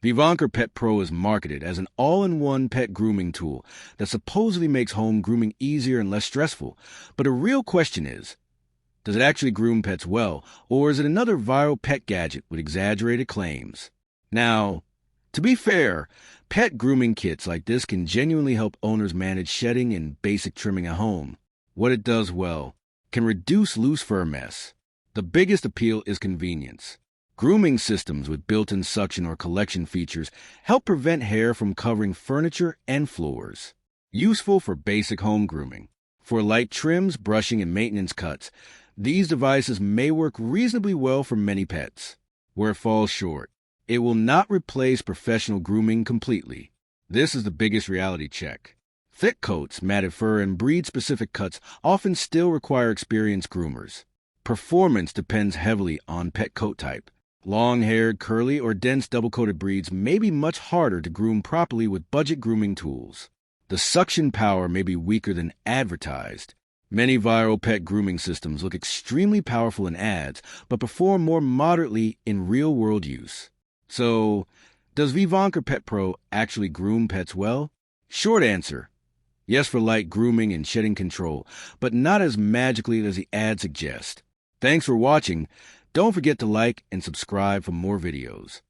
Vivanchor Pet Pro is marketed as an all-in-one pet grooming tool that supposedly makes home grooming easier and less stressful. But a real question is, does it actually groom pets well, or is it another viral pet gadget with exaggerated claims? Now, to be fair, pet grooming kits like this can genuinely help owners manage shedding and basic trimming at home. What it does well, can reduce loose fur mess. The biggest appeal is convenience. Grooming systems with built-in suction or collection features help prevent hair from covering furniture and floors. Useful for basic home grooming. For light trims, brushing, and maintenance cuts, these devices may work reasonably well for many pets. Where it falls short, it will not replace professional grooming completely. This is the biggest reality check. Thick coats, matted fur, and breed-specific cuts often still require experienced groomers. Performance depends heavily on pet coat type. Long-haired, curly, or dense double-coated breeds may be much harder to groom properly with budget grooming tools. The suction power may be weaker than advertised. Many viral pet grooming systems look extremely powerful in ads, but perform more moderately in real-world use. So, does Vivanchor Pet Pro actually groom pets well? Short answer, yes for light grooming and shedding control, but not as magically as the ad suggests. Thanks for watching. Don't forget to like and subscribe for more videos.